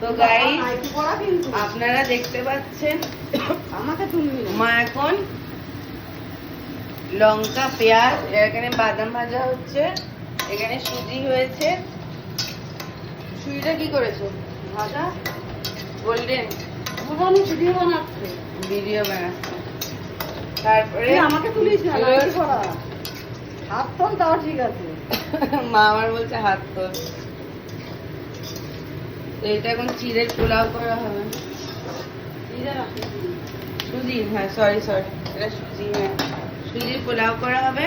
তো গাইস আপনারা দেখতে পাচ্ছেন আমাকে তুলবি না। মা এখন লঙ্কা পেঁয়াজ এখানে বাদাম ভাজা হচ্ছে, এখানে সুজি হয়েছে। সুজিটা কি করেছো? ভাজা গোল্ডেন আমি ভিডিও বানাচ্ছে। ভিডিও বানাচ্ছে। তারপরে আমাকে তুলিস না, লাইট করা হাত তোল তাও ঠিক আছে। মা আমার বলছে হাত তোল। তো এটা এখন চিড়ের পোলাও করা হবে। সুজি, হ্যাঁ সরি এটা সুজি, হ্যাঁ সুজির পোলাও করা হবে।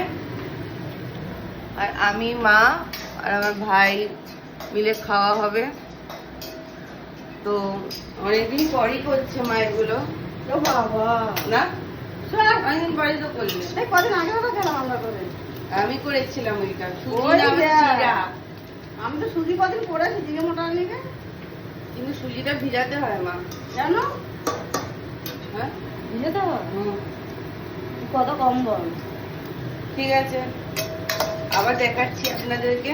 আর আমি মা আর আমার ভাই মিলে খাওয়া হবে। তো অনেকদিন পরই করছে মা এগুলো। ও বাবা, না অনেকদিন পরই তো করলে। এই কদিন আগে তো খেলাম আমরা করে। আমি করেছিলাম ওইটা সুজি ওই না যা। চিড়া। আমি তো সুজি কদিন পড়েছি দিকে মোটা নিকে। কিন্তু সুজিটা ভিজাতে হয় মা। জানো হ্যাঁ বুঝে তো হুম, কত কম বল। ঠিক আছে, আবার দেখাচ্ছি আপনাদেরকে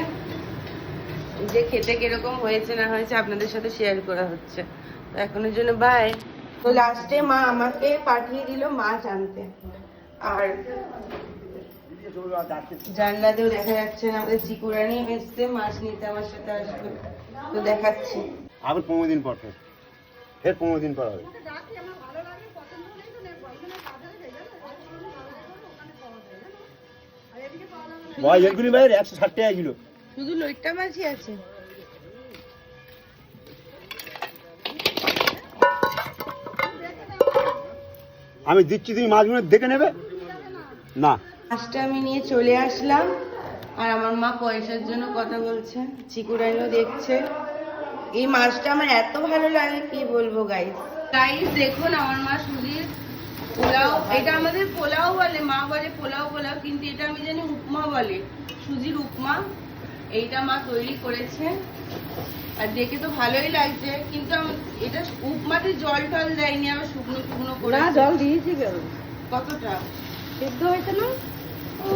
যে খেতে কিরকম হয়েছে না হয়েছে, আপনাদের সাথে শেয়ার করা হচ্ছে। তো এখনের জন্য বাই। তো লাস্টে মা আমাকে পাঠিয়ে দিল মাছ আনতে। আর জানলাতেও দেখা যাচ্ছে না, আমাদের চিকুরানি এসছে মাছ নিতে আমার সাথে আসবে। তো দেখাচ্ছি। আবার 15 দিন পর ফের 15 দিন পর হবে। ভাই এগুলি ভাই 160 টাকা কিলো। শুধু লইট্টা মাছই আছে। আমি দিচ্ছি, তুমি মাছগুলো দেখে নেবে না। মাছটা আমি নিয়ে চলে আসলাম, আর আমার মা পয়সার জন্য কথা বলছে, চিকুরাইও দেখছে। এই মাছটা আমার এত ভালো লাগে কি বলবো গাইস। গাইস দেখুন আমার মা সুজির পোলাও, এটা আমাদের পোলাও বলে, মা বলে পোলাও কিন্তু এটা আমি জানি উপমা বলে, সুজির উপমা। এইটা মা তৈরি করেছে আর দেখে তো ভালোই লাগছে, কিন্তু এটা উপমাতে জল টল দেয়নি, আবার শুকনো শুকনো করে। না জল দিয়েছি কেন? কতটা সিদ্ধ হয়েছে না? ও,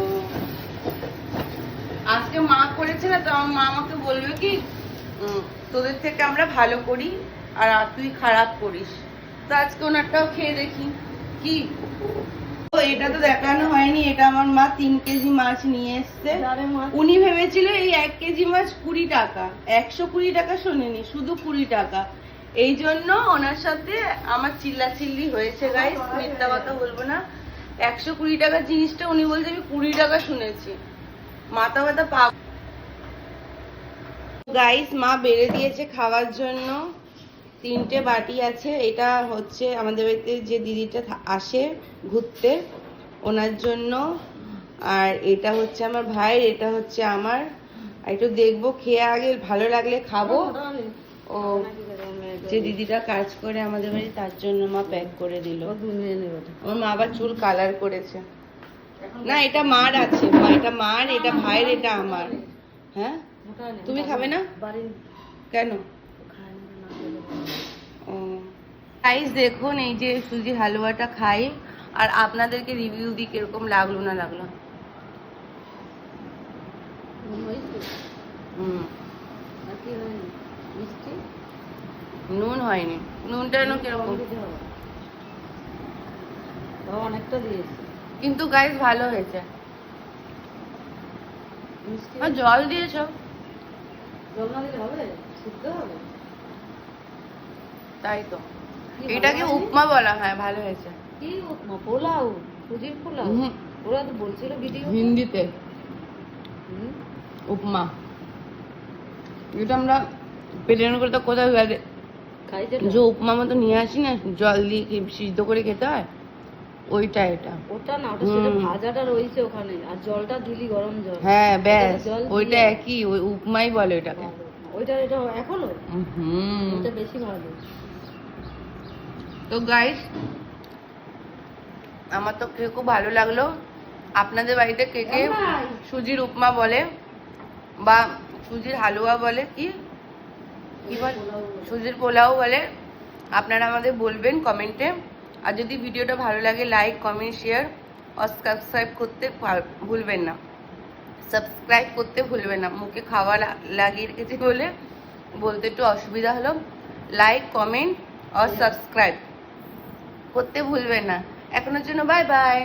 আজকে মা করেছে না, তো আমার মা আমাকে বলবে কি তোদের থেকে আমরা ভালো করি আর তুই খারাপ করিস। তো আজকে ওনারটাও খেয়ে দেখি কি। তো এটা তো দেখানো হয়নি, এটা আমার মা 3 কেজি মাছ নিয়ে এসছে। উনি ভেবেছিল এই 1 কেজি মাছ 20 টাকা, 120 টাকা শোনেনি, শুধু 20 টাকা। এই জন্য ওনার সাথে আমার চিল্লাচিল্লি হয়েছে গাইস, মিথ্যা কথা বলবো না। 120 টাকার জিনিসটা উনি বলছে আমি 20 টাকা শুনেছি। মাথা ব্যথা পা। গাইস মা বেড়ে দিয়েছে খাওয়ার জন্য, 3টে বাটি আছে। এটা হচ্ছে আমাদের বাড়িতে যে দিদিটা আসে ঘুরতে ওনার জন্য, আর এটা হচ্ছে আমার ভাইয়ের, এটা হচ্ছে আমার। আর একটু দেখবো খেয়ে আগে, ভালো লাগলে খাবো। ও যে দিদিটা কাজ করে আমাদের বাড়ি তার জন্য মা প্যাক করে দিল। আমার মা আবার চুল কালার করেছে। না এটা মার আছে, এটা মার, এটা ভাইয়ের, এটা আমার। হ্যাঁ তুমি খাবে না কেন? ও গাইস দেখুন এই যে সুজি হালুয়াটা খাই, আর আপনাদেরকে রিভিউ দিই কিরকম লাগলো না লাগলো। নুন হয়নি, নুনটা যেন কিরকম, অনেকটা দিয়েছি কিন্তু গাইস ভালো হয়েছে। আর জল দিয়েছো? জল না দিলে হবে? সিদ্ধ হবে? তাই তো, এটাকে উপমা বলা হয়। ভালো হয়েছে। কি উপমা? পোলাও, সুজির পোলাও। ওরা তো বলছিল ভিডিও হিন্দিতে উপমা। এটা আমরা পেটের করে তো কোথাও খাইছে যে উপমা মতো নিয়ে আসি না, জল দিয়ে সিদ্ধ করে খেতে হয়, ওইটা এটা। ওটা না, ওটা সেটা ভাজাটা রয়েছে ওখানে, আর জলটা দিলি গরম জল। হ্যাঁ ব্যাস জল ওইটা দিয়ে- একই, ওই উপমাই বলে ওটাকে। ওইটা এটা এখনো হুম। ওটা বেশি ভালো। তো গাইস আমার তো খেয়ে খুব ভালো লাগলো। আপনাদের বাড়িতে কে কে সুজির উপমা বলে বা সুজির হালুয়া বলে, কি কি বলে, সুজির পোলাও বলে, আপনারা আমাদের বলবেন কমেন্টে। আর যদি ভিডিওটা ভালো লাগে লাইক কমেন্ট শেয়ার আর সাবস্ক্রাইব করতে ভুলবেন না। সাবস্ক্রাইব করতে ভুলবেন না, মুখে খাওয়া লাগিয়ে রেখেছি বলে বলতে একটু অসুবিধা হলো। লাইক কমেন্ট আর সাবস্ক্রাইব করতে ভুলবেন না। এখনের জন্য বাই বাই।